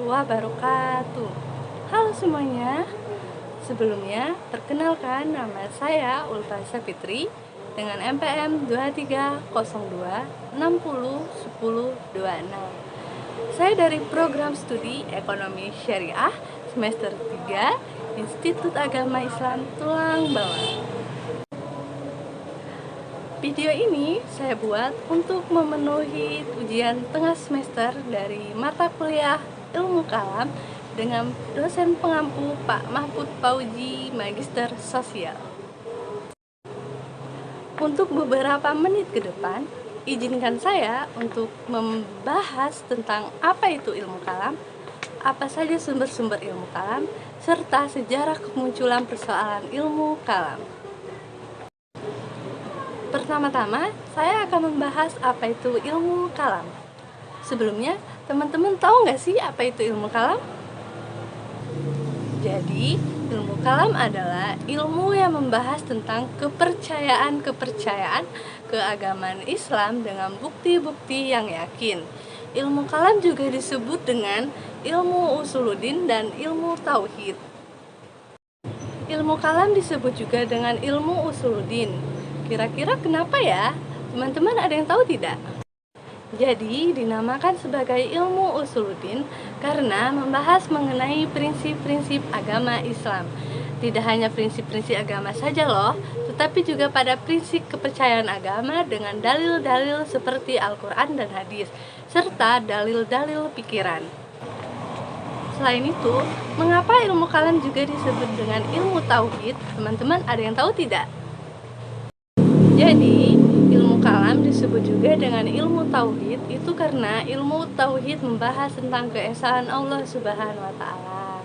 wabarakatuh. Halo semuanya. Sebelumnya, perkenalkan nama saya Ulfa Fitri dengan NPM 2302601026. Saya dari program studi Ekonomi Syariah semester 3 Institut Agama Islam Tulang Bawang. Video ini saya buat untuk memenuhi ujian tengah semester dari mata kuliah Ilmu Kalam dengan dosen pengampu Pak Mahfud Fauzi, Magister Sosial. Untuk beberapa menit ke depan, izinkan saya untuk membahas tentang apa itu ilmu kalam, apa saja sumber-sumber ilmu kalam, serta sejarah kemunculan persoalan ilmu kalam. Pertama-tama, saya akan membahas apa itu ilmu kalam. Sebelumnya, teman-teman tahu nggak sih apa itu ilmu kalam? Jadi, ilmu kalam adalah ilmu yang membahas tentang kepercayaan keagamaan Islam dengan bukti-bukti yang yakin. Ilmu kalam juga disebut dengan ilmu usuluddin dan ilmu tauhid. Ilmu kalam disebut juga dengan ilmu usuluddin. Kira-kira kenapa ya? Teman-teman ada yang tahu tidak? Jadi dinamakan sebagai ilmu usuluddin karena membahas mengenai prinsip-prinsip agama Islam. Tidak hanya prinsip-prinsip agama saja loh, tetapi juga pada prinsip kepercayaan agama dengan dalil-dalil seperti Al-Quran dan hadis, serta dalil-dalil pikiran. Selain itu, mengapa ilmu kalam juga disebut dengan ilmu tauhid? Teman-teman ada yang tahu tidak? Jadi, ilmu kalam disebut juga dengan ilmu tauhid itu karena ilmu tauhid membahas tentang keesaan Allah Subhanahu wa taala.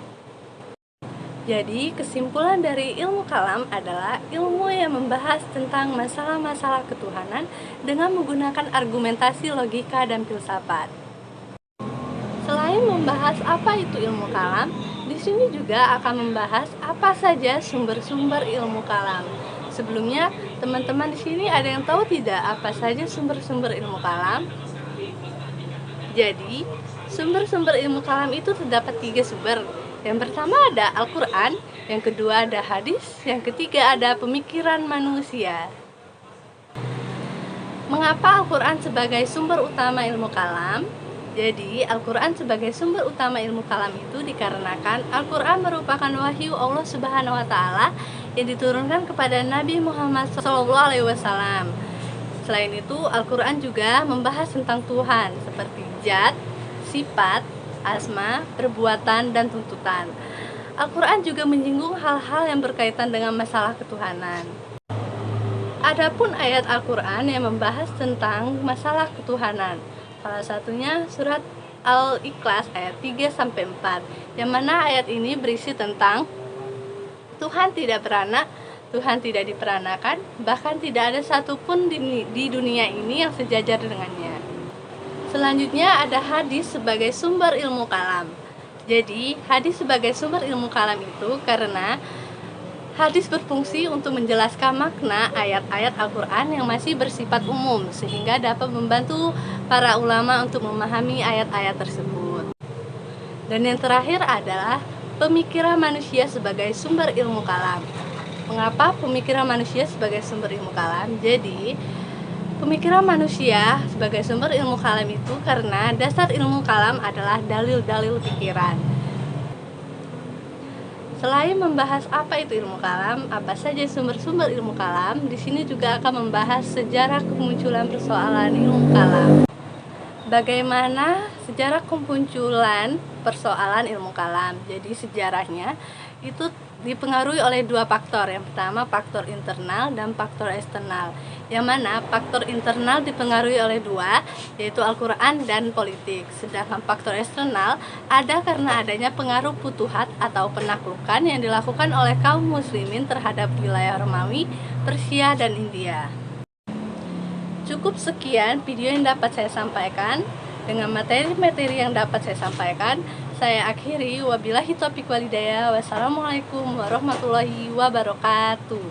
Jadi, kesimpulan dari ilmu kalam adalah ilmu yang membahas tentang masalah-masalah ketuhanan dengan menggunakan argumentasi logika dan filsafat. Selain membahas apa itu ilmu kalam, di sini juga akan membahas apa saja sumber-sumber ilmu kalam. Sebelumnya, teman-teman di sini ada yang tahu tidak apa saja sumber-sumber ilmu kalam? Jadi, sumber-sumber ilmu kalam itu terdapat 3 sumber. Yang pertama ada Al-Quran, yang kedua ada hadis, yang ketiga ada pemikiran manusia. Mengapa Al-Quran sebagai sumber utama ilmu kalam? Jadi, Al-Quran sebagai sumber utama ilmu kalam itu dikarenakan Al-Quran merupakan wahyu Allah Subhanahu wa taala yang diturunkan kepada Nabi Muhammad SAW. Selain itu, Al-Quran juga membahas tentang Tuhan seperti zat, sifat, asma, perbuatan, dan tuntutan. Al-Quran juga menyinggung hal-hal yang berkaitan dengan masalah ketuhanan. Adapun ayat Al-Quran yang membahas tentang masalah ketuhanan, salah satunya surat Al-Ikhlas ayat 3-4, yang mana ayat ini berisi tentang Tuhan tidak beranak, Tuhan tidak diperanakan, bahkan tidak ada satupun di dunia ini yang sejajar dengannya. Selanjutnya ada hadis sebagai sumber ilmu kalam. Jadi, hadis sebagai sumber ilmu kalam itu karena hadis berfungsi untuk menjelaskan makna ayat-ayat Al-Quran yang masih bersifat umum, sehingga dapat membantu para ulama untuk memahami ayat-ayat tersebut. Dan yang terakhir adalah pemikiran manusia sebagai sumber ilmu kalam. Mengapa pemikiran manusia sebagai sumber ilmu kalam? Jadi, pemikiran manusia sebagai sumber ilmu kalam itu karena dasar ilmu kalam adalah dalil-dalil pikiran. Selain membahas apa itu ilmu kalam, apa saja sumber-sumber ilmu kalam, di sini juga akan membahas sejarah kemunculan persoalan ilmu kalam. Bagaimana sejarah kemunculan persoalan ilmu kalam? Jadi sejarahnya itu dipengaruhi oleh 2 faktor. Yang pertama faktor internal dan faktor eksternal. Yang mana faktor internal dipengaruhi oleh 2, yaitu Al-Quran dan politik. Sedangkan faktor eksternal ada karena adanya pengaruh futuhat atau penaklukan yang dilakukan oleh kaum muslimin terhadap wilayah Romawi, Persia, dan India. Cukup sekian video yang dapat saya sampaikan. Dengan materi-materi yang dapat saya sampaikan, saya akhiri. Wabillahi taufiq wal hidayah. Wassalamualaikum warahmatullahi wabarakatuh.